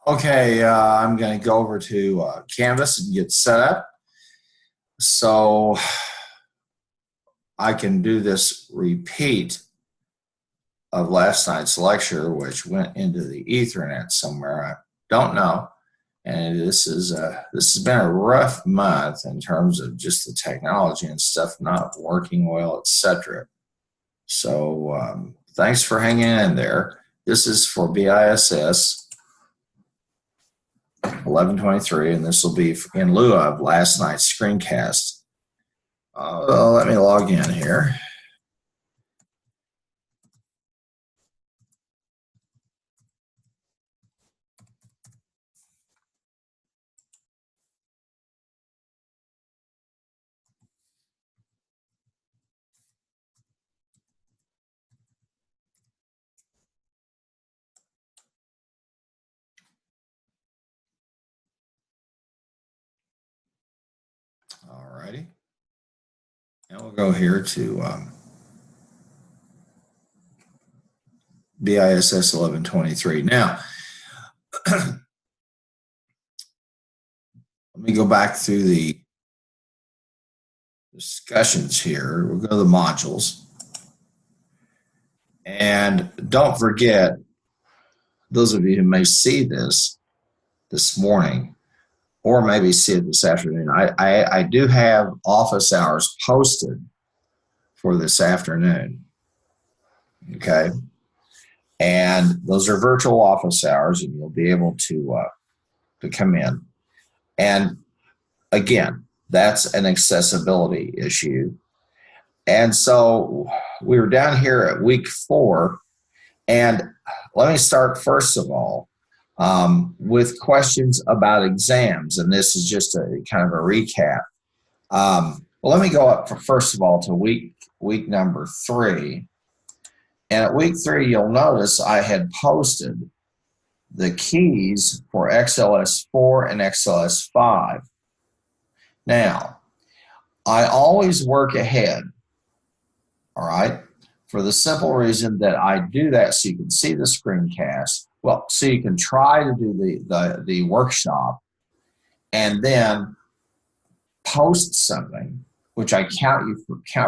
Okay, I'm going to go over to Canvas and get set up so I can do this repeat of last night's lecture, which went into the Ethernet somewhere. I don't know. And this has been a rough month in terms of just the technology and stuff not working well, etc. So thanks for hanging in there. This is for BISS 1123, and this will be in lieu of last night's screencast. Let me log in here. All righty. And we'll go here to BISS 1123. Now, let me go back through the discussions here. We'll go to the modules. And don't forget, those of you who may see this morning, or maybe see it this afternoon, I do have office hours posted for this afternoon. Okay. And those are virtual office hours, and you'll be able to come in. And again, that's an accessibility issue. And so we were down here at week 4, and let me start first of all with questions about exams, and this is just a kind of a recap. Well, let me go up first of all to week number 3. And at week 3, you'll notice I had posted the keys for XLS4 and XLS5. Now, I always work ahead, all right, for the simple reason that I do that so you can see the screencast, well, so you can try to do the workshop and then post something, which I count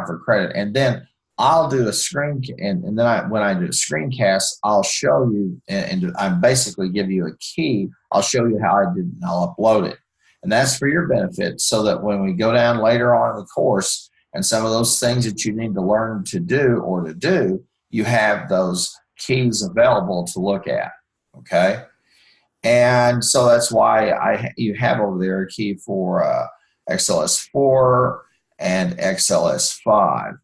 for credit, and then I'll do a screen, and then when I do a screencast, I'll show you, and I basically give you a key. I'll show you how I did it, and I'll upload it. And that's for your benefit, so that when we go down later on in the course, and some of those things that you need to learn to do, you have those keys available to look at, okay? And so that's why you have over there a key for XLS4 and XLS5.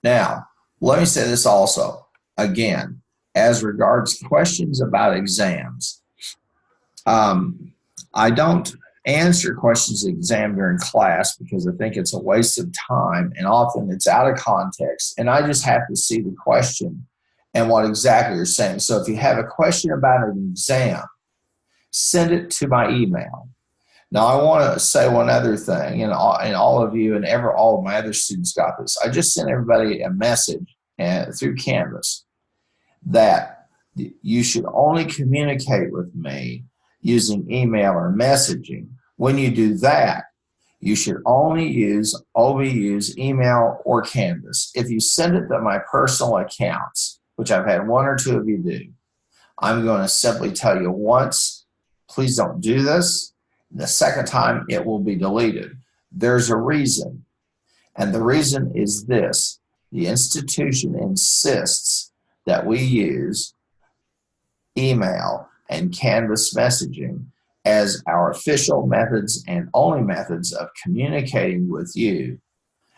Now, let me say this also, again, as regards questions about exams. I don't answer questions of exam during class because I think it's a waste of time, and often it's out of context, and I just have to see the question and what exactly you're saying. So if you have a question about an exam, send it to my email. Now, I want to say one other thing, and all of you and all of my other students got this. I just sent everybody a message through Canvas that you should only communicate with me using email or messaging. When you do that, you should only use OBU's email or Canvas. If you send it to my personal accounts, which I've had 1 or 2 of you do, I'm going to simply tell you once, please don't do this. The second time, it will be deleted. There's a reason, and the reason is this. The institution insists that we use email and Canvas messaging as our official methods and only methods of communicating with you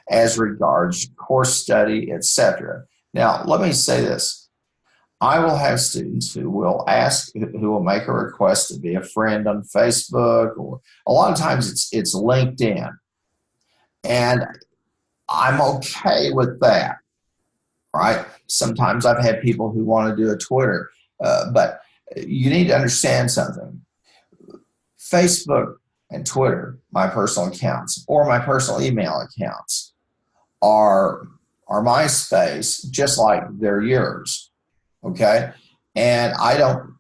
as regards course study, etc. Now, let me say this. I will have students who will make a request to be a friend on Facebook, or a lot of times it's LinkedIn. And I'm okay with that, right? Sometimes I've had people who want to do a Twitter, but you need to understand something. Facebook and Twitter, my personal accounts, or my personal email accounts, are my space, just like they're yours. Okay, and I don't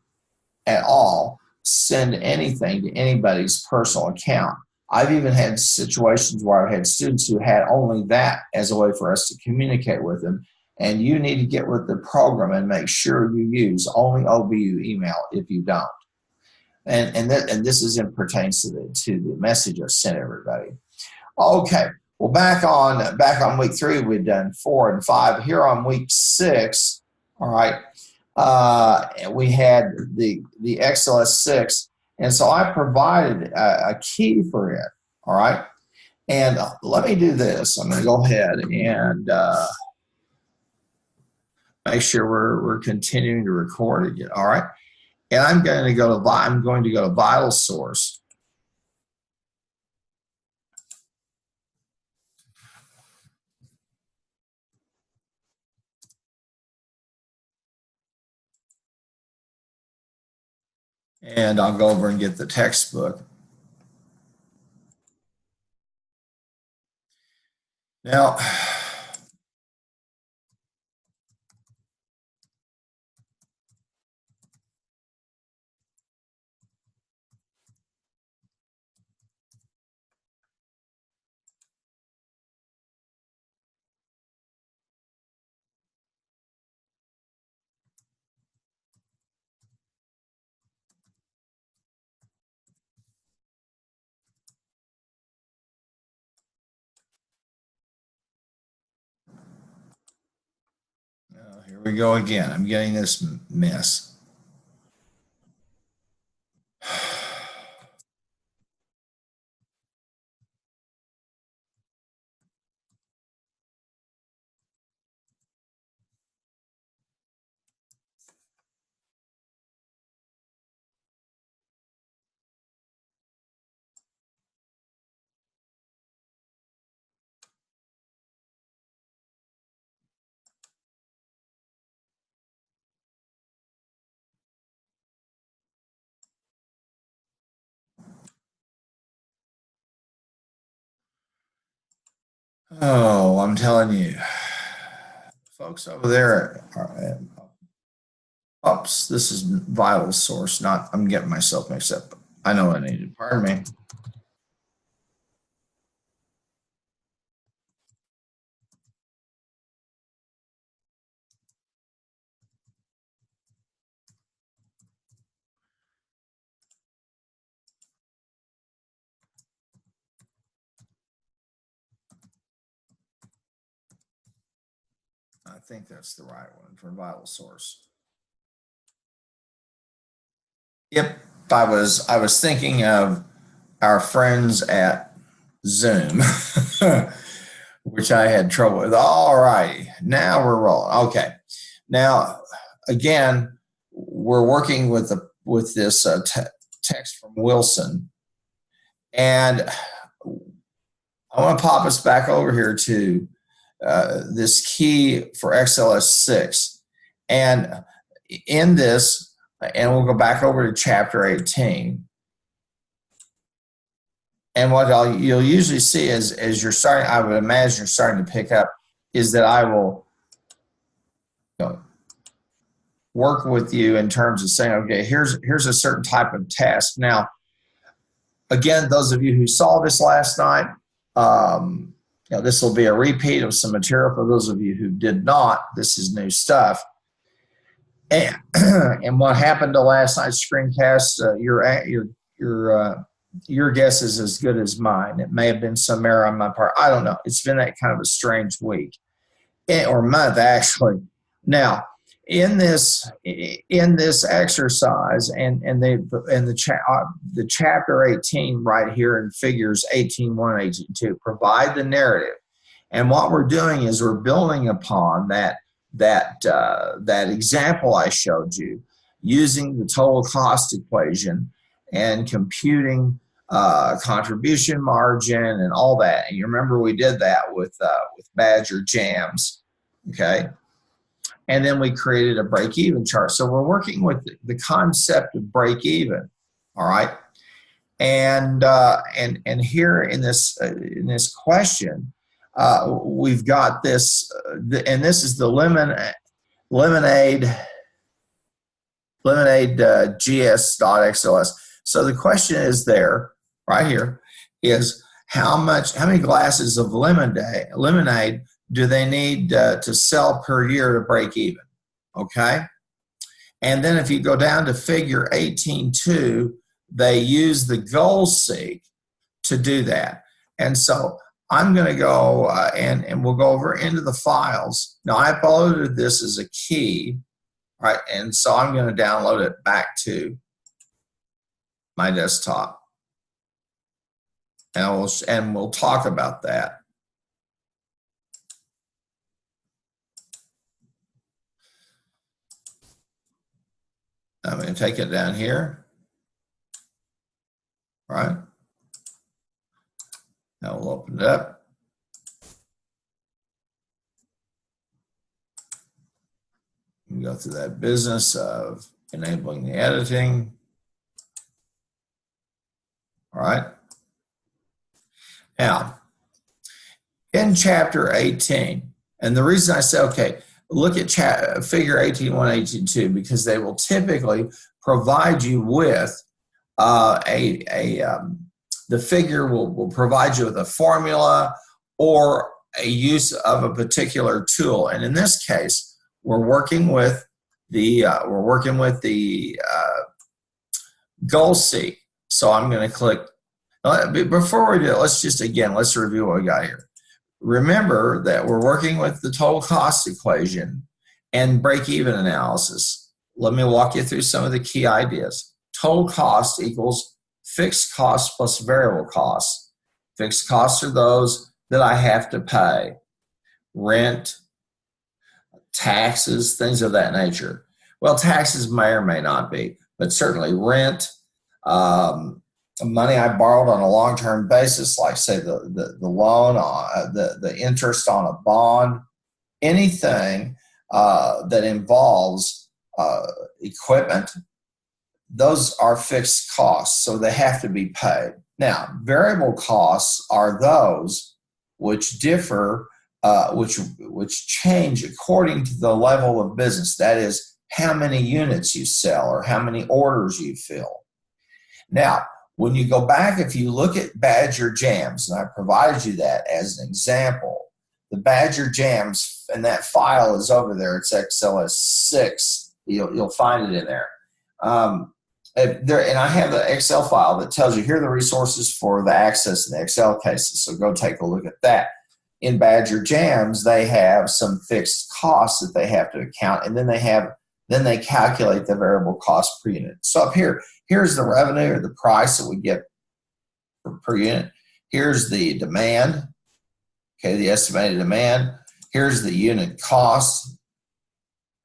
at all send anything to anybody's personal account. I've even had situations where I've had students who had only that as a way for us to communicate with them. And you need to get with the program and make sure you use only OBU email if you don't. And this is in pertains to the message I sent everybody. Okay, well back on week 3, we've done 4 and 5. Here on week 6, all right, we had the XLS6, and so I provided a key for it. All right, and let me do this. I'm going to go ahead and make sure we're continuing to record again. All right, and I'm going to go to Vital Source. And I'll go over and get the textbook. Now, here we go again. I'm getting this mess. Oh, I'm telling you, folks over there oops, this is Vital Source, not, I'm getting myself mixed up. I know I needed, pardon me. I think that's the right one for Vital Source. Yep, I was thinking of our friends at Zoom, which I had trouble with. All right, now we're rolling. Okay, now again, we're working with this text from Wilson, and I want to pop us back over here to this key for XLS6, and in this, and we'll go back over to chapter 18. And what you'll usually see as you're starting, I would imagine you're starting to pick up, is that I will work with you in terms of saying, okay, here's a certain type of task. Now, again, those of you who saw this last night, this will be a repeat of some material. For those of you who did not, this is new stuff. And, and what happened to last night's screencast, your guess is as good as mine. It may have been some error on my part. I don't know. It's been that kind of a strange week or month, actually. Now, in this exercise and the chapter 18 right here in figures 18.1 and 18.2 provide the narrative, and what we're doing is we're building upon that example I showed you, using the total cost equation and computing contribution margin and all that. And you remember we did that with Badger Jams, okay? And then we created a break-even chart. So we're working with the concept of break-even, all right? And here in this question, we've got this, and this is the lemonade lemonade gs.xls. So the question is there, right here, is how many glasses of lemonade do they need to sell per year to break even? Okay. And then if you go down to figure 18.2, they use the goal seek to do that. And so I'm going to go and we'll go over into the files. Now I uploaded this as a key, right? And so I'm going to download it back to my desktop. And we'll talk about that. I'm going to take it down here, right? Now we'll open it up. We go through that business of enabling the editing. All right. Now, in chapter 18, and the reason I say, okay, look at figure 18.1, 18.2, because they will typically provide you with the figure will provide you with a formula or a use of a particular tool. And in this case, we're working with the goal seek. So I'm going to click. Before we do it, let's review what we got here. Remember that we're working with the total cost equation and break-even analysis. Let me walk you through some of the key ideas. Total cost equals fixed costs plus variable costs. Fixed costs are those that I have to pay. Rent, taxes, things of that nature. Well, taxes may or may not be, but certainly rent, money I borrowed on a long-term basis, like say the loan, the interest on a bond, anything that involves equipment, those are fixed costs, so they have to be paid. Now, variable costs are those which differ, which change according to the level of business. That is, how many units you sell or how many orders you fill. Now, when you go back, if you look at Badger Jams, and I provided you that as an example, the Badger Jams, and that file is over there, it's XLS6, you'll find it in there. And I have the Excel file that tells you here are the resources for the access and the Excel cases, so go take a look at that. In Badger Jams, they have some fixed costs that they have to account, and then they calculate the variable cost per unit. So up here, here's the revenue or the price that we get per unit. Here's the demand, okay, the estimated demand. Here's the unit cost,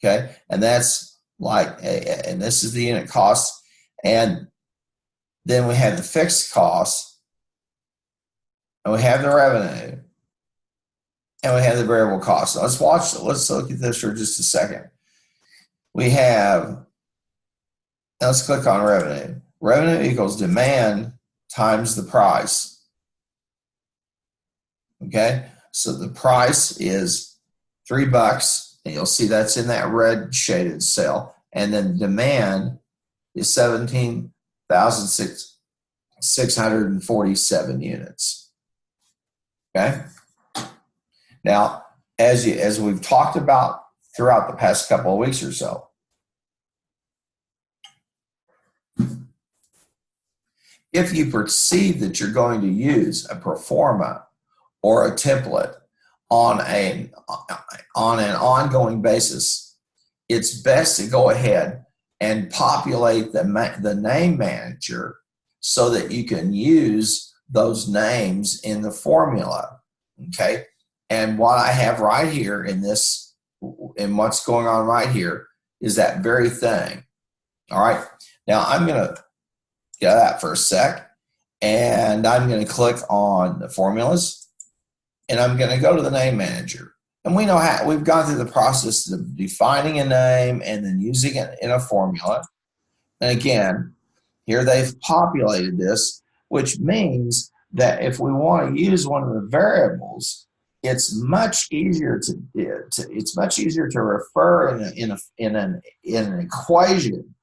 okay, and that's and this is the unit cost. And then we have the fixed costs, and we have the revenue, and we have the variable costs. So let's look at this for just a second. We have, let's click on revenue. Revenue equals demand times the price. Okay, so the price is $3, and you'll see that's in that red shaded cell. And then demand is 17,647 units. Okay. Now, as we've talked about throughout the past couple of weeks or so, if you perceive that you're going to use a pro forma or a template on an ongoing basis, it's best to go ahead and populate the name manager so that you can use those names in the formula, okay? And what I have right here in this, and what's going on right here, is that very thing, all right? Now, I'm going to get that for a sec, and I'm going to click on the formulas, and I'm going to go to the name manager. And we know how we've gone through the process of defining a name and then using it in a formula. And again, here they've populated this, which means that if we want to use one of the variables, it's much easier to refer in an equation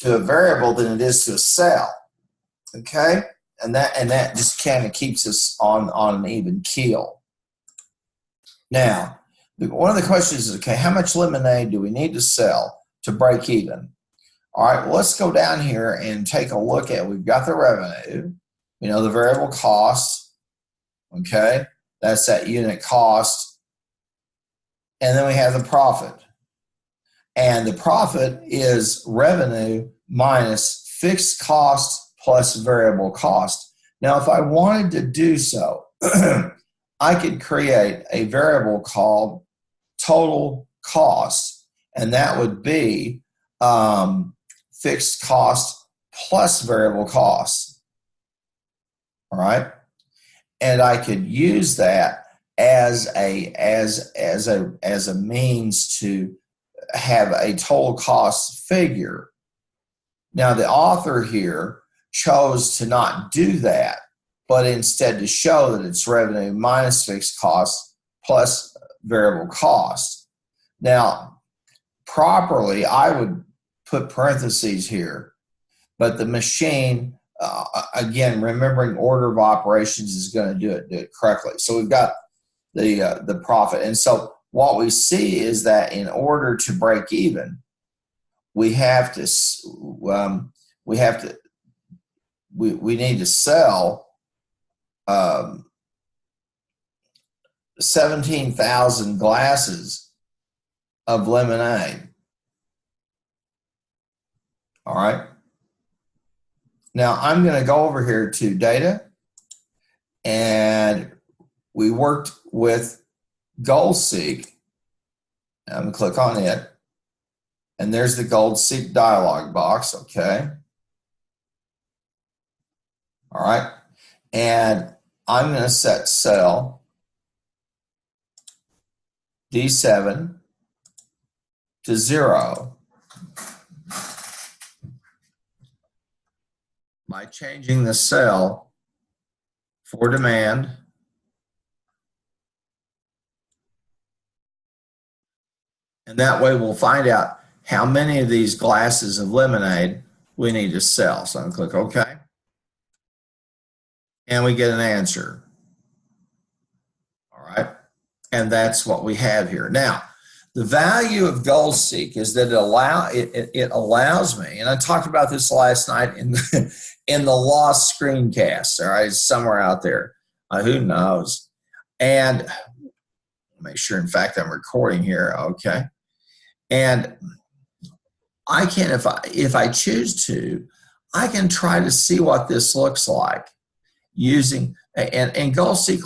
to a variable than it is to a cell. Okay, and that just kind of keeps us on an even keel. Now, one of the questions is, okay, how much lemonade do we need to sell to break even? All right, well, let's go down here and take a look at, we've got the revenue, we know the variable cost, okay, that's that unit cost, and then we have the profit. And the profit is revenue minus fixed cost plus variable cost. Now, if I wanted to do so, I could create a variable called total cost, and that would be fixed cost plus variable cost. All right, and I could use that as a means to have a total cost figure. Now, the author here chose to not do that, but instead to show that it's revenue minus fixed cost plus variable cost. Now, properly, I would put parentheses here, but the machine, again, remembering order of operations, is going to do it correctly. So we've got the profit, and so what we see is that in order to break even, we need to sell 17,000 glasses of lemonade. All right. Now I'm going to go over here to data, and we worked with GoalSeek. I'm going to click on it, and there's the GoalSeek dialog box. Okay. All right. And I'm going to set cell D7 to 0 by changing the cell for demand and that way we'll find out how many of these glasses of lemonade we need to sell. So I'm going to click OK. And we get an answer. All right. And that's what we have here. Now, the value of GoalSeek is that it allows me, and I talked about this last night in the lost screencast, all right, somewhere out there. Who knows? And make sure, in fact, I'm recording here. Okay. And I can, if I choose to, I can try to see what this looks like using, and GoalSeek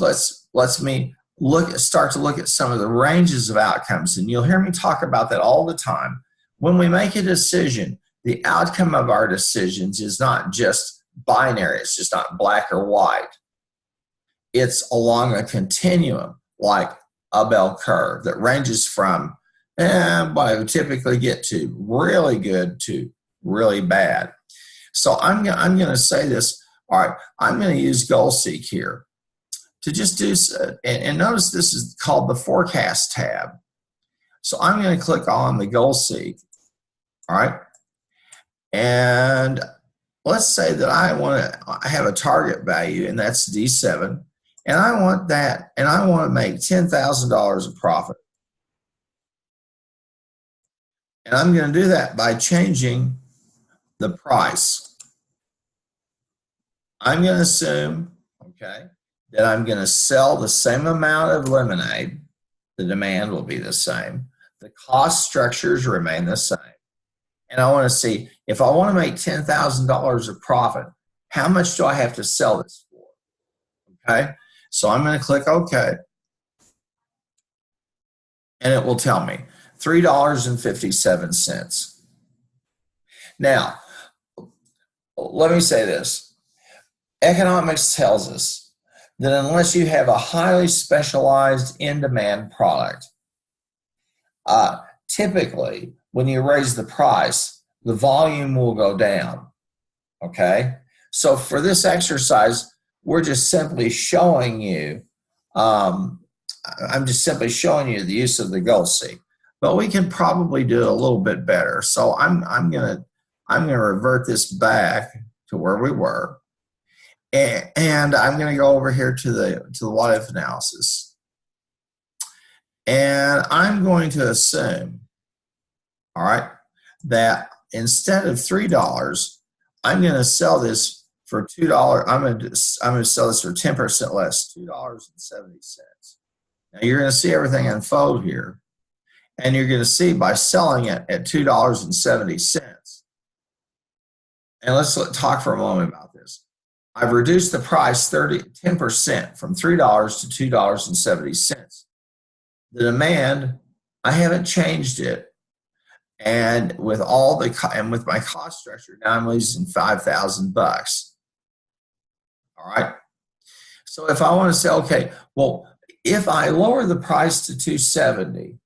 lets me start to look at some of the ranges of outcomes, and you'll hear me talk about that all the time. When we make a decision, the outcome of our decisions is not just binary, it's just not black or white. It's along a continuum, like a bell curve that ranges from what I would typically get to really good to really bad. So I'm going to say this. All right, I'm going to use GoalSeek here to just do, and notice this is called the Forecast tab. So I'm going to click on the GoalSeek, all right? And let's say that I have a target value, and that's D7, and I want that, and I want to make $10,000 of profit. And I'm going to do that by changing the price. I'm going to assume, okay, that I'm going to sell the same amount of lemonade. The demand will be the same. The cost structures remain the same. And I want to see, if I want to make $10,000 of profit, how much do I have to sell this for? Okay, so I'm going to click OK. And it will tell me $3.57. Now, let me say this. Economics tells us that unless you have a highly specialized in-demand product, typically when you raise the price, the volume will go down, okay? So for this exercise, we're just simply showing you, I'm just simply showing you the use of the GoalSeek, but we can probably do it a little bit better. So I'm going to I'm going to revert this back to where we were. And I'm going to go over here to the what if analysis. And I'm going to assume, all right, that instead of $3, I'm going to sell this for $2. I'm going to sell this for 10% less, $2.70. Now you're going to see everything unfold here, and you're going to see by selling it at $2.70. And let's talk for a moment about this. I've reduced the price 10% from $3 to $2.70. The demand, I haven't changed it. And with with my cost structure, now I'm losing $5,000. All right. So if I want to say, okay, well, if I lower the price to 270,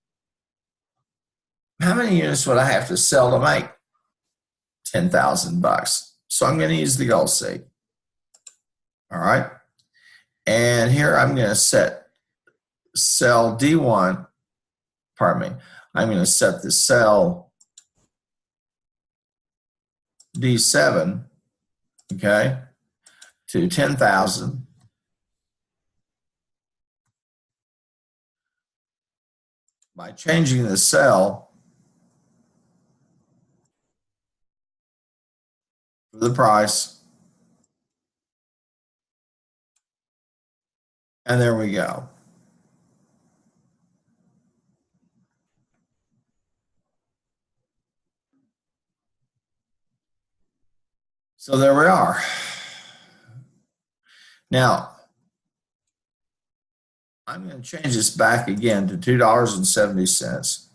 how many units would I have to sell to make $10,000? So I'm going to use the goal seek. All right. And here I'm going to set cell D1, pardon me, I'm going to set the cell D7, okay, to 10,000. By changing the cell for the price. And there we go. So there we are. Now, I'm going to change this back again to $2.70.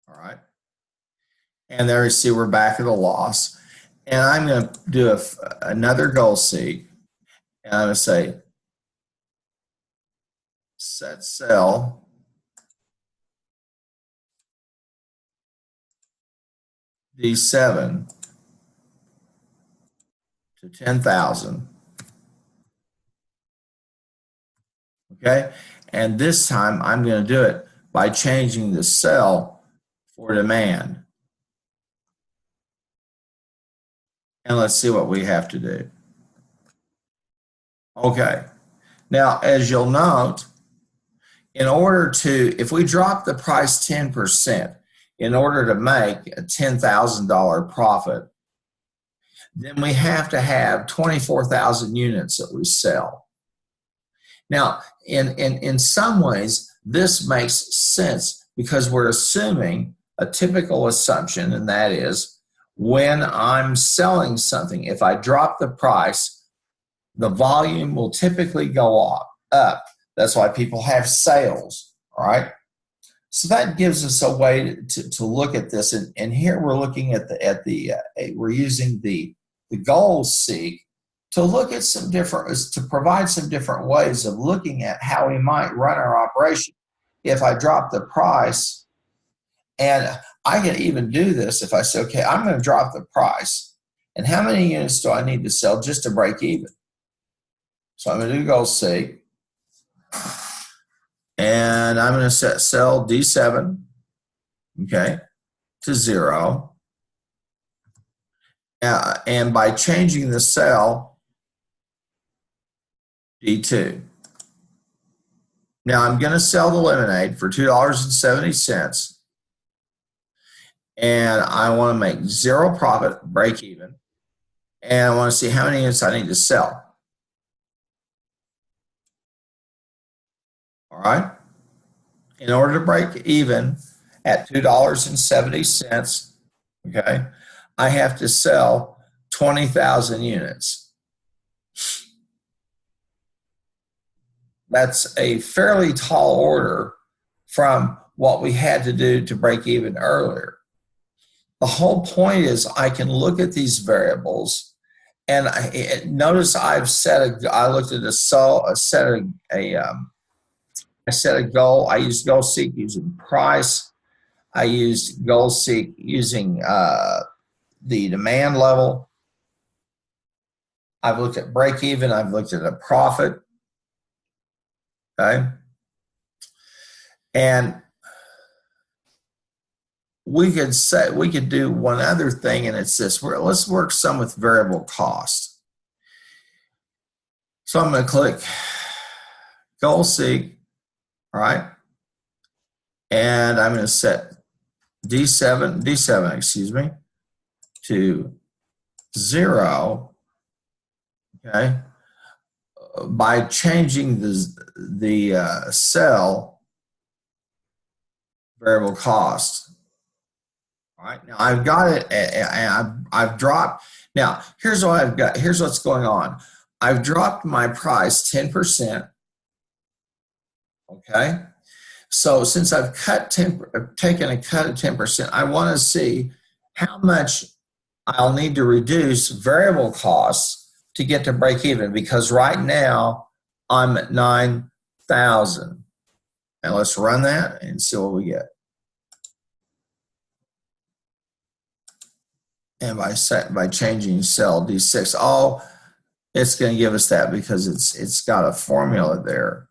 All right. And there you see we're back at a loss. And I'm going to do another goal seek. And I'm going to say set cell D7 to 10,000. Okay, and this time I'm going to do it by changing the cell for demand. And let's see what we have to do. Okay, now as you'll note, in order to, if we drop the price 10%, in order to make a $10,000 profit, then we have to have 24,000 units that we sell. Now, in some ways, this makes sense because we're assuming a typical assumption, and that is when I'm selling something, if I drop the price, the volume will typically go up. That's why people have sales, all right? So that gives us a way to look at this. And here we're looking at we're using the goal seek to look at to provide some different ways of looking at how we might run our operation. If I drop the price, and I can even do this if I say, okay, I'm going to drop the price, and how many units do I need to sell just to break even? So I'm going to do goal seek, and I'm going to set cell D7, okay, to 0. And by changing the cell D2. Now I'm going to sell the lemonade for $2.70, and I want to make 0 profit, break even, and I want to see how many units I need to sell. All right. In order to break even at $2.70, okay, I have to sell 20,000 units. That's a fairly tall order from what we had to do to break even earlier. The whole point is I can look at these variables, and notice I looked at I set a goal. I used goal seek using price. I used goal seek using the demand level. I've looked at break even. I've looked at a profit. Okay. And we could say, we could do one other thing, and it's this. Let's work some with variable cost. So I'm going to click goal seek, all right? And I'm going to set D7, excuse me, to 0, okay, by changing the cell variable cost. All right, now I've got it, and I've dropped. Now here's what I've got. Here's what's going on. I've dropped my price 10%. Okay, so since I've taken a cut of 10%, I want to see how much I'll need to reduce variable costs to get to break even, because right now I'm at 9,000. And let's run that and see what we get. And by changing cell D6, oh, it's going to give us that because it's got a formula there.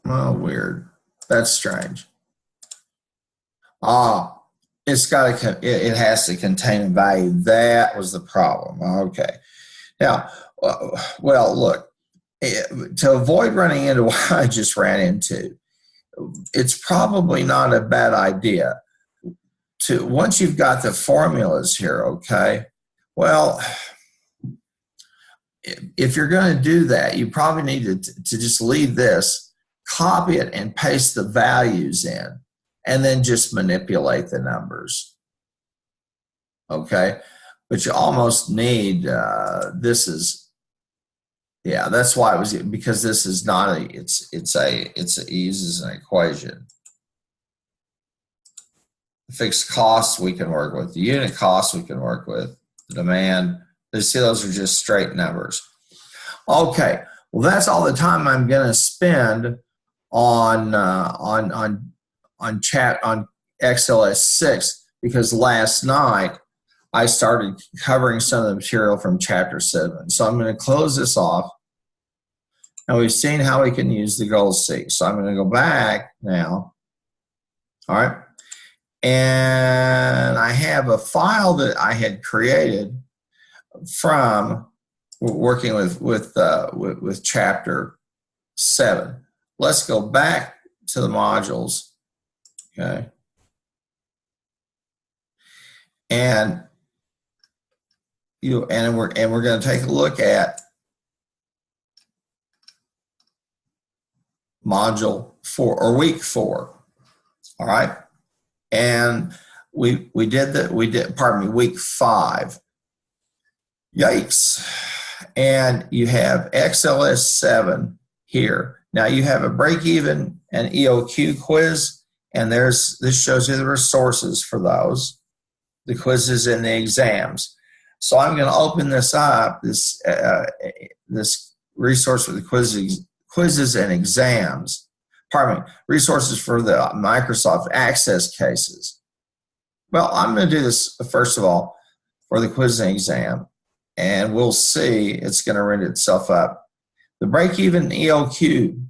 Oh, weird. That's strange. Ah, it has to contain a value. That was the problem. Okay. Now, well, look, to avoid running into what I just ran into, it's probably not a bad idea to, once you've got the formulas here, okay, well, if you're going to do that, you probably need to just leave this, copy it, and paste the values in, and then just manipulate the numbers. Okay, but you almost need this is, yeah, that's why it was, because this is not a, it uses an equation. The fixed costs we can work with, the unit costs we can work with, the demand. You see, those are just straight numbers. Okay, well, that's all the time I'm going to spend on XLS 6, because last night I started covering some of the material from chapter 7. So I'm going to close this off. And we've seen how we can use the goal seek. So I'm going to go back now. All right. And I have a file that I had created from working with chapter 7. Let's go back to the modules. Okay. And we're going to take a look at module 4 or week 4. All right. And we did week 5. Yikes. And you have XLS 7 here. Now you have a break even and EOQ quiz, and this shows you the resources for those, the quizzes and the exams. So I'm going to open this up, this resource for the quizzes and exams. Pardon me, resources for the Microsoft Access cases. Well, I'm going to do this first of all for the quiz and exam, and we'll see it's going to render itself up. The break-even EOQ,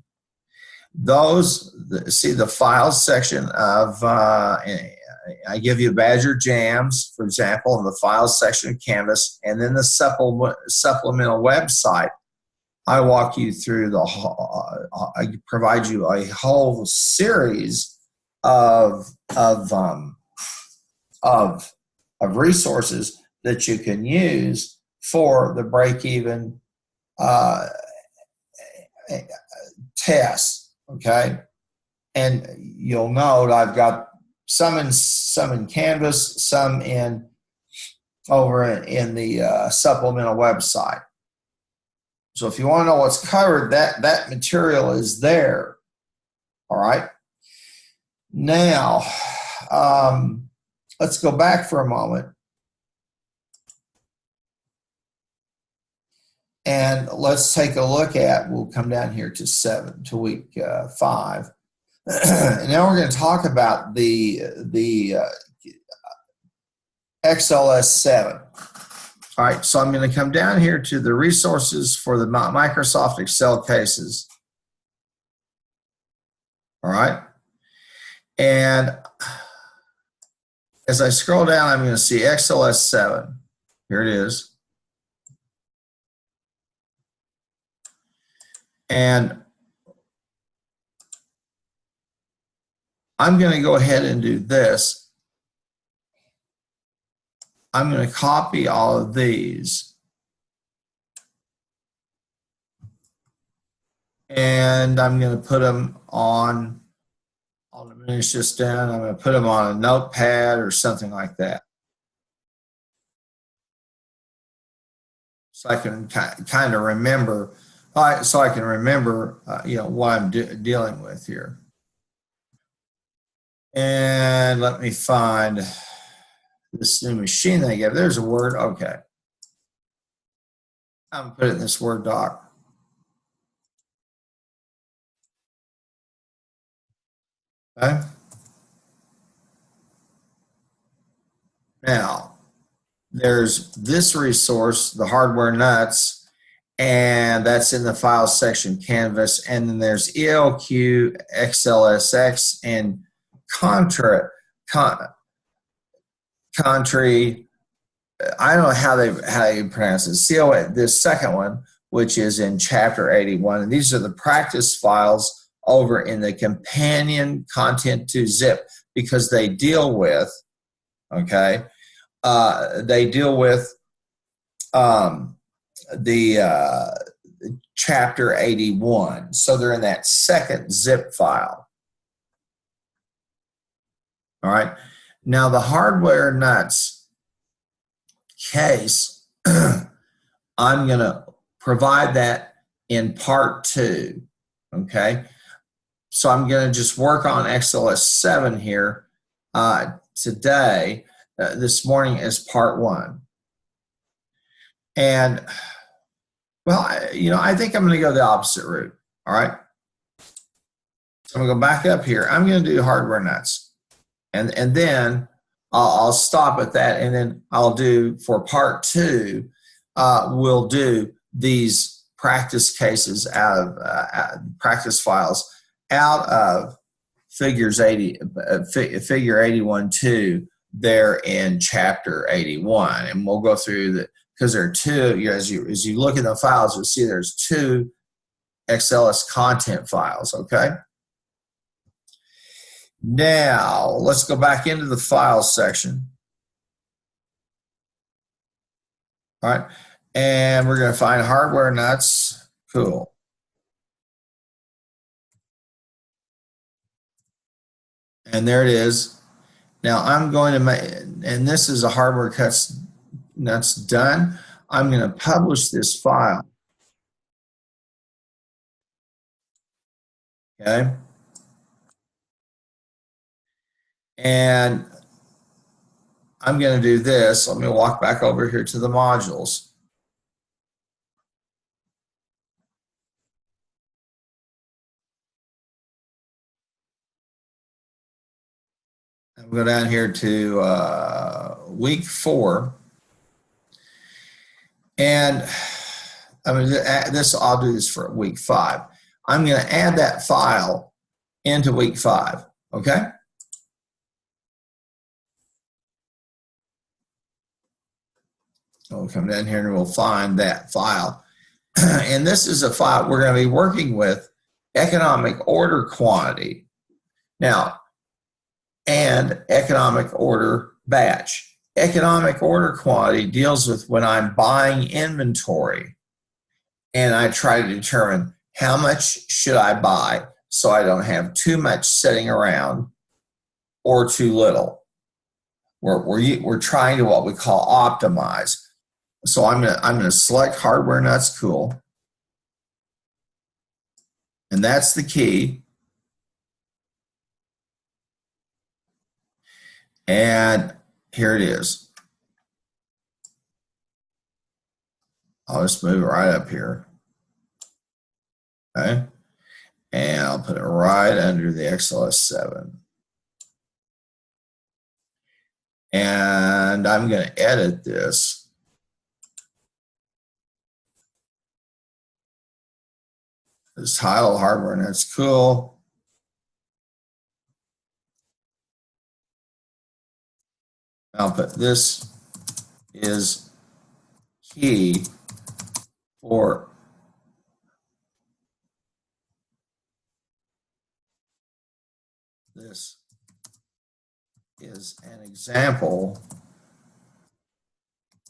see the files section of, I give you Badger Jams, for example, in the files section of Canvas, and then the supplemental website. I walk you through I provide you a whole series of resources that you can use for the break-even test. Okay, and you'll note I've got some in Canvas, some over in the supplemental website. So if you want to know what's covered, that material is there. All right. Now, let's go back for a moment. And let's take a look at, we'll come down here to week 5. And now we're going to talk about the XLS7. All right, so I'm going to come down here to the resources for the Microsoft Excel cases. All right. And as I scroll down, I'm going to see XLS7. Here it is. And I'm going to go ahead and do this. I'm going to copy all of these. And I'm going to put them on, I'll diminish this down. I'm going to put them on a notepad or something like that. So I can kind of remember, so I can remember, what I'm dealing with here. And let me find this new machine they gave. There's a word. Okay. I'm going to put it in this Word doc. Okay. Now, there's this resource, the hardware nuts, and that's in the files section, Canvas. And then there's ELQ, XLSX, and Contra. Country, I don't know how you pronounce it. This second one, which is in chapter 81, and these are the practice files over in the companion content to zip, because they deal with, okay, they deal with the chapter 81. So they're in that second zip file. All right. Now the hardware nuts case, I'm going to provide that in part 2. Okay. So I'm going to just work on XLS7 here today, this morning, as part 1. And, well, I think I'm going to go the opposite route. All right. So I'm going to go back up here. I'm going to do hardware nuts. And then I'll stop at that. And then I'll do, for part 2, we'll do these practice cases out of practice files out of figure 81-2 there in chapter 81. And we'll go through the, because there are 2, as you look at the files, you'll see there's 2 XLS content files, okay? Now, let's go back into the files section. All right, and we're going to find hardware nuts. Cool. And there it is. Now I'm going to make, and this is a hardware nuts done. I'm going to publish this file. Okay. And I'm going to do this. Let me walk back over here to the modules. I'm going to go down here to week 4. And I'll do this for week 5. I'm going to add that file into week 5. Okay. We'll come down here and we'll find that file. And this is a file we're going to be working with, economic order quantity. Now, and economic order batch. Economic order quantity deals with when I'm buying inventory and I try to determine how much should I buy so I don't have too much sitting around or too little. We're trying to what we call optimize. So I'm gonna select hardware nuts, cool. And that's the key. And here it is. I'll just move it right up here. Okay. And I'll put it right under the XLS7. And I'm going to edit this. This title hardware, and that's cool. I'll put this is key for this is an example,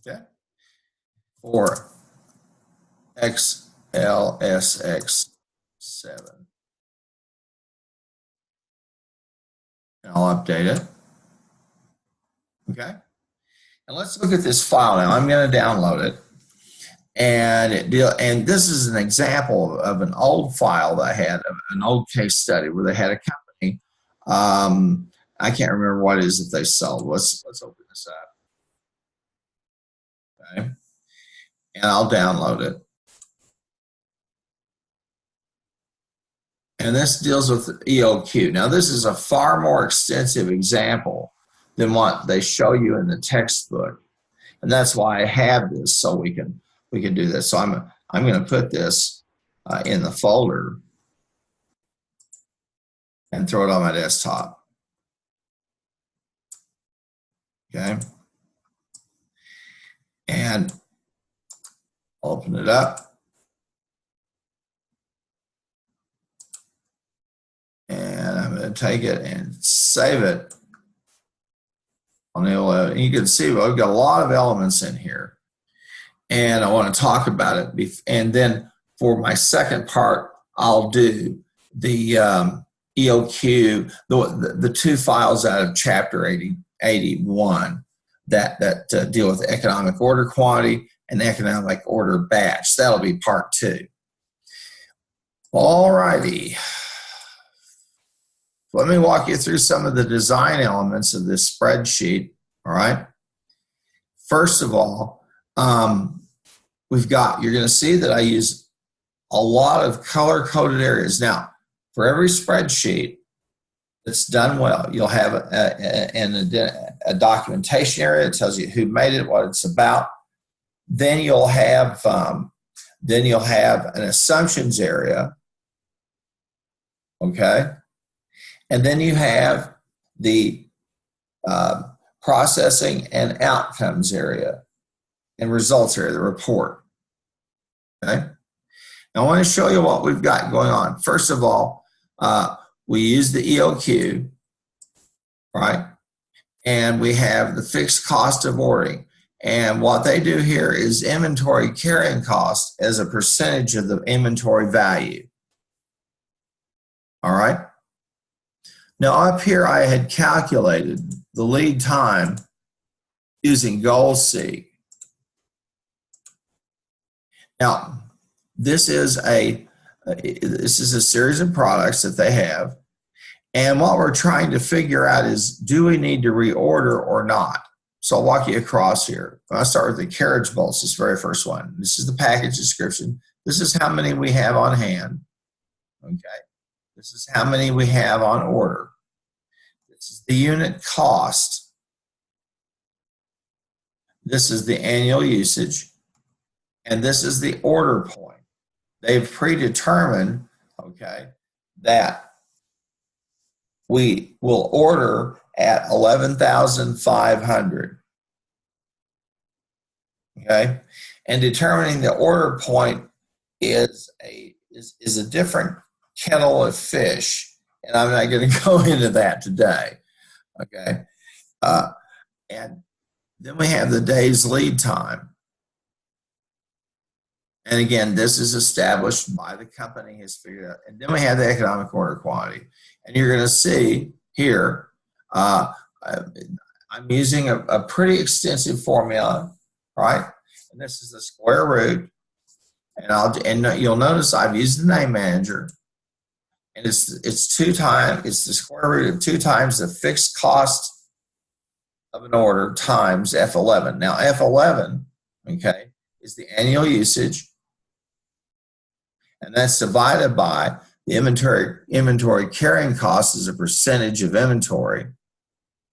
okay, for XLSX7. And I'll update it. Okay. And let's look at this file now. I'm going to download it. And this is an example of an old file that I had, an old case study where they had a company. I can't remember what it is that they sold. Let's open this up. Okay. And I'll download it. And this deals with EOQ. Now, this is a far more extensive example than what they show you in the textbook. And that's why I have this, so we can do this. So I'm going to put this in the folder and throw it on my desktop. Okay. And open it up. And I'm going to take it and save it on the old. You can see I've got a lot of elements in here, and I want to talk about it. And then for my second part, I'll do the EOQ, the two files out of Chapter 81 that deal with economic order quantity and economic order batch. That'll be part 2. All righty. Let me walk you through some of the design elements of this spreadsheet, all right? First of all, you're going to see that I use a lot of color-coded areas. Now, for every spreadsheet that's done well, you'll have a documentation area that tells you who made it, what it's about. Then you'll have an assumptions area, okay? And then you have the processing and outcomes area and results area, the report. Okay. Now I want to show you what we've got going on. First of all, we use the EOQ, right? And we have the fixed cost of ordering. And what they do here is inventory carrying cost as a percentage of the inventory value. All right. Now up here I had calculated the lead time using GoalSeek. Now this is a series of products that they have, and what we're trying to figure out is, do we need to reorder or not? So I'll walk you across here. I'll start with the carriage bolts, this very first one. This is the package description. This is how many we have on hand. Okay. This is how many we have on order. This is the unit cost. This is the annual usage. And this is the order point. They've predetermined, okay, that we will order at 11,500. Okay, and determining the order point is a different kettle of fish, and I'm not going to go into that today. Okay, and then we have the day's lead time. And again, this is established by the company, has figured out. And then we have the economic order quantity. And you're going to see here, I'm using a pretty extensive formula, right? And this is the square root. And you'll notice I've used the name manager. And it's the square root of 2 times the fixed cost of an order times F11. Now F11, okay, is the annual usage. And that's divided by the inventory carrying cost as a percentage of inventory.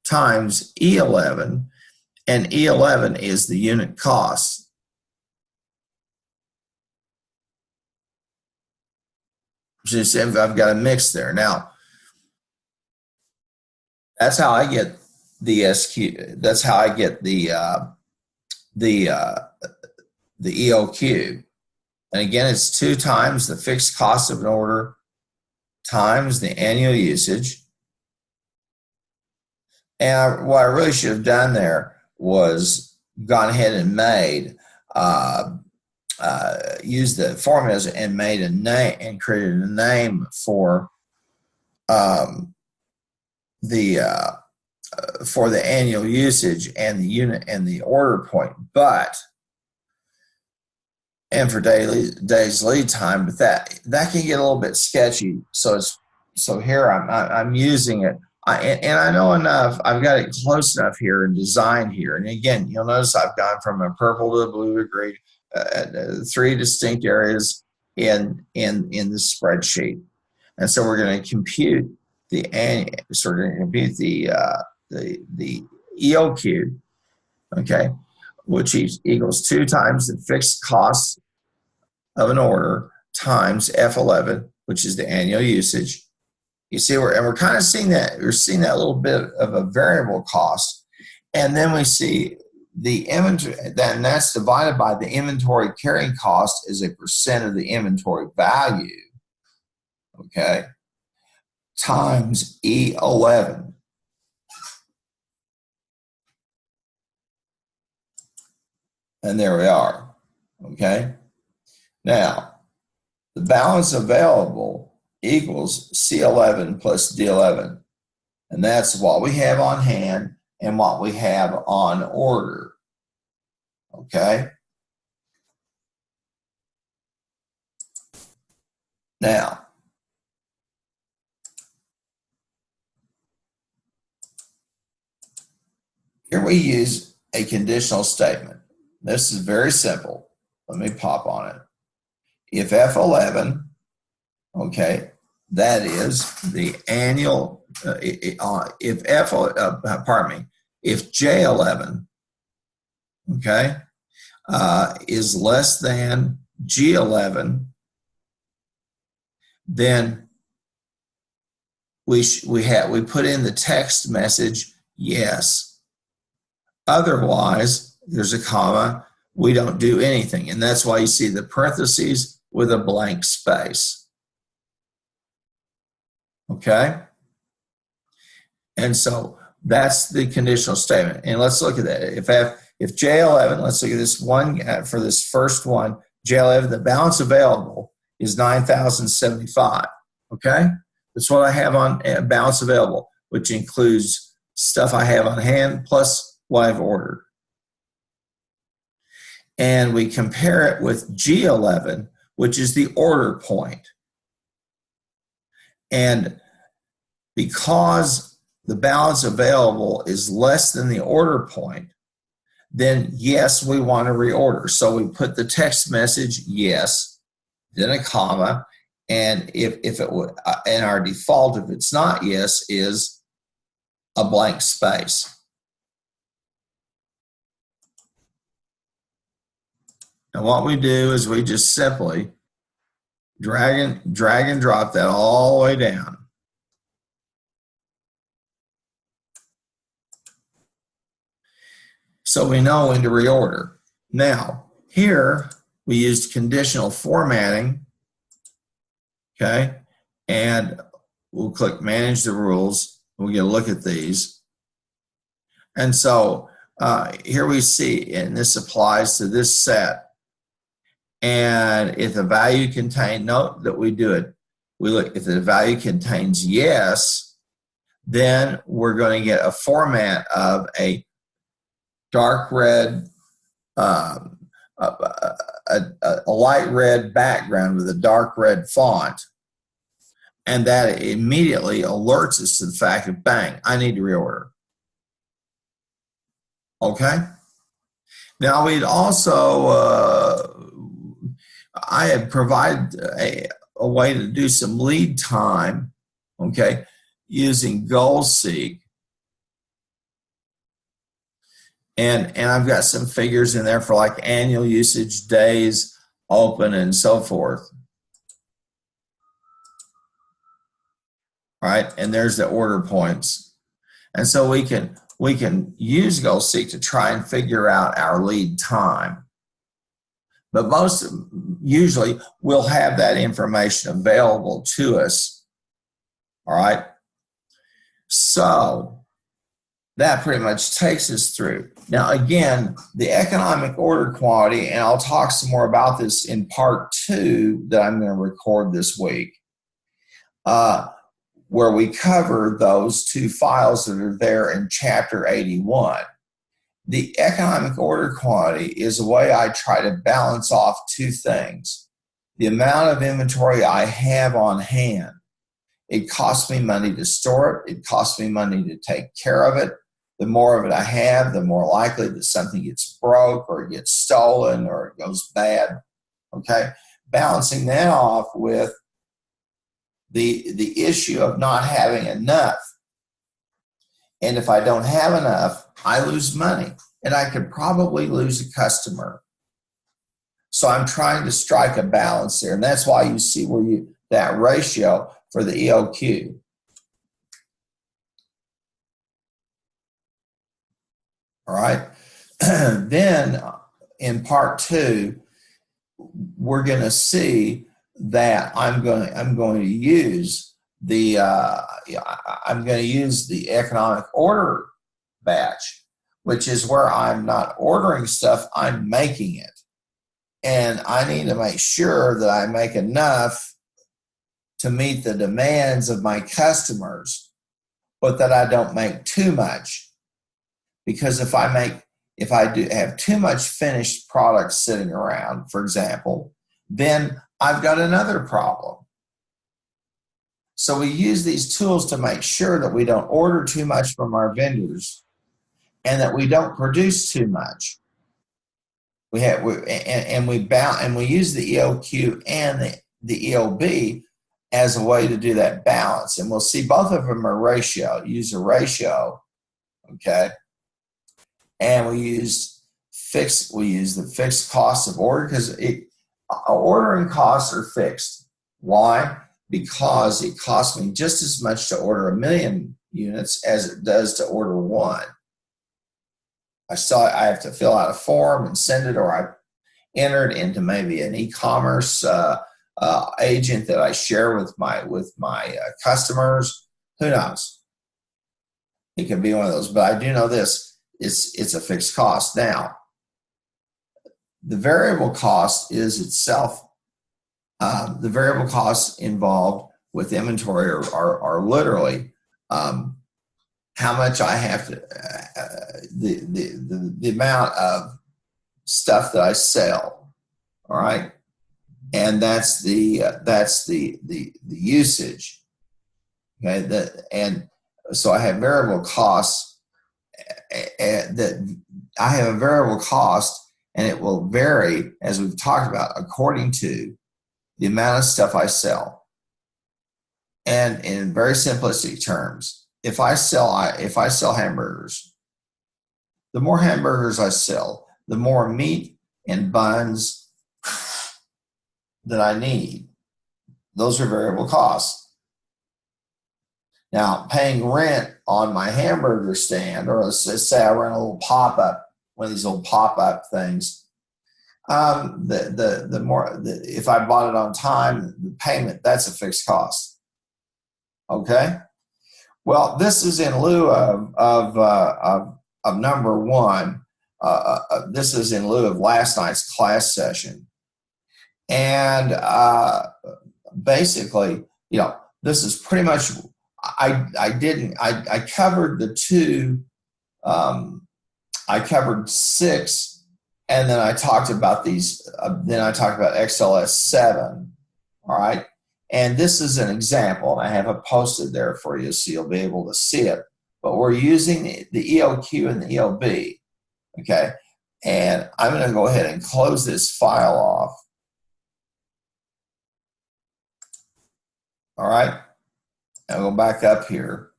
times E11, and E11 is the unit cost. Just if I've got a mix there. Now, that's how I get the SQ. That's how I get the EOQ. And again, it's 2 times the fixed cost of an order times the annual usage. And what I really should have done there was gone ahead and made used the formulas and made a name and created a name for the annual usage and the unit and the order point, and for days lead time, but that can get a little bit sketchy. So here I'm using it, and I know enough. I've got it close enough here and designed here. And again, you'll notice I've gone from a purple to a blue to green, 3 distinct areas in the spreadsheet. And so we're going to compute the EOQ, okay, which equals 2 times the fixed cost of an order times F11, which is the annual usage. You see, we're kind of seeing that. We're seeing that little bit of a variable cost, and then we see the inventory, and that's divided by the inventory carrying cost as a percent of the inventory value, okay, times E11. And there we are, okay? Now, the balance available equals C11 plus D11. And that's what we have on hand and what we have on order, okay? Now, here we use a conditional statement. This is very simple. Let me pop on it. If F11, okay, that is the annual, if J11, okay, is less than G11, then we put in the text message yes. Otherwise, there's a comma, we don't do anything. And that's why you see the parentheses with a blank space. Okay? And so that's the conditional statement. And let's look at that. If J11, let's look at this one for this first one, J11, the balance available is 9,075. Okay? That's what I have on balance available, which includes stuff I have on hand plus what I've ordered. And we compare it with G11, which is the order point. And because the balance available is less than the order point, then yes, we want to reorder. So we put the text message yes, then a comma, and if it would, and our default, if it's not yes, is a blank space. And what we do is we just simply drag and drop that all the way down. So we know when to reorder. Now, here we used conditional formatting, okay? And we'll click Manage the Rules. We'll get a look at these. And so here we see, and this applies to this set. And if the value contains, note that we do it, we look, if the value contains yes, then we're going to get a format of a dark red, a light red background with a dark red font. And that immediately alerts us to the fact that, bang, I need to reorder. Okay? Now, we'd also, I had provided a way to do some lead time, okay, using GoalSeek. And I've got some figures in there for like annual usage, days open, and so forth. All right, and there's the order points. And so we can use GoalSeek to try and figure out our lead time. But usually we'll have that information available to us. All right. So that pretty much takes us through. Now, again, the economic order quantity, and I'll talk some more about this in part 2 that I'm going to record this week, where we cover those 2 files that are there in chapter 81. The economic order quantity is a way I try to balance off 2 things. The amount of inventory I have on hand. It costs me money to store it. It costs me money to take care of it. The more of it I have, the more likely that something gets broke or it gets stolen or it goes bad. Okay? Balancing that off with the issue of not having enough. And if I don't have enough, I lose money. And I could probably lose a customer. So I'm trying to strike a balance there. And that's why you see that ratio for the EOQ. All right. Then in part 2, we're going to see that I'm going to use the economic order batch, which is where I'm not ordering stuff, I'm making it. And I need to make sure that I make enough to meet the demands of my customers, but that I don't make too much. Because if I do have too much finished product sitting around, for example, then I've got another problem. So we use these tools to make sure that we don't order too much from our vendors and that we don't produce too much. We use the EOQ and the EOB as a way to do that balance. And we'll see both of them are ratio. Use a ratio, okay? And we use the fixed cost of order because ordering costs are fixed. Why? Because it costs me just as much to order 1 million units as it does to order 1. I have to fill out a form and send it, or I enter it into maybe an e-commerce agent that I share with my customers. Who knows? It could be one of those, but I do know this. It's a fixed cost. Now, the variable cost is itself, the variable costs involved with inventory are literally how much I have to, the amount of stuff that I sell, all right? And that's the usage, okay? And so I have variable costs, that I have a variable cost, and it will vary, as we've talked about, according to the amount of stuff I sell. And in very simplistic terms, if I sell hamburgers, the more hamburgers I sell, the more meat and buns that I need. Those are variable costs. Now, paying rent on my hamburger stand, or let's say I run a little pop-up, one of these little pop-up things, if I bought it on time, the payment, that's a fixed cost. Okay? Well, this is in lieu of number 1. This is in lieu of last night's class session. And basically, this is pretty much, I covered the 2, I covered 6, and then I talked about these, then I talked about XLS 7, all right? And this is an example, and I have it posted there for you so you'll be able to see it. But we're using the EOQ and the EOB, okay? And I'm going to go ahead and close this file off. All right? I'll go back up here.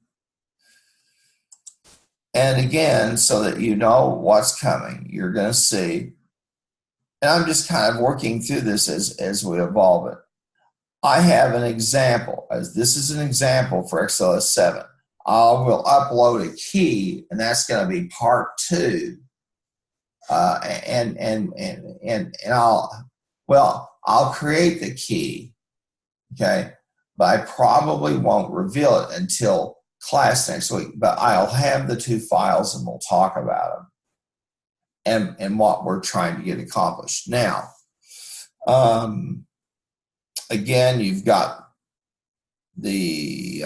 And again, so that you know what's coming, you're going to see, and I'm just kind of working through this as we evolve it. I have an example, as this is an example for XLS 7. I will upload a key, and that's going to be part 2. And I'll create the key, okay, but I probably won't reveal it until class next week. But I'll have the 2 files, and we'll talk about them and what we're trying to get accomplished. Now, again, you've got the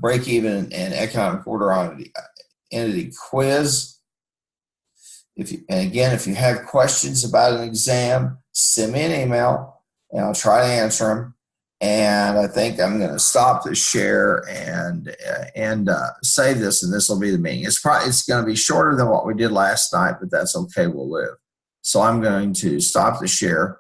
break-even and economic order on entity quiz. If you have questions about an exam, send me an email, and I'll try to answer them. And I think I'm going to stop the share and save this, and this will be the meeting. It's going to be shorter than what we did last night, but that's okay. We'll live. So I'm going to stop the share.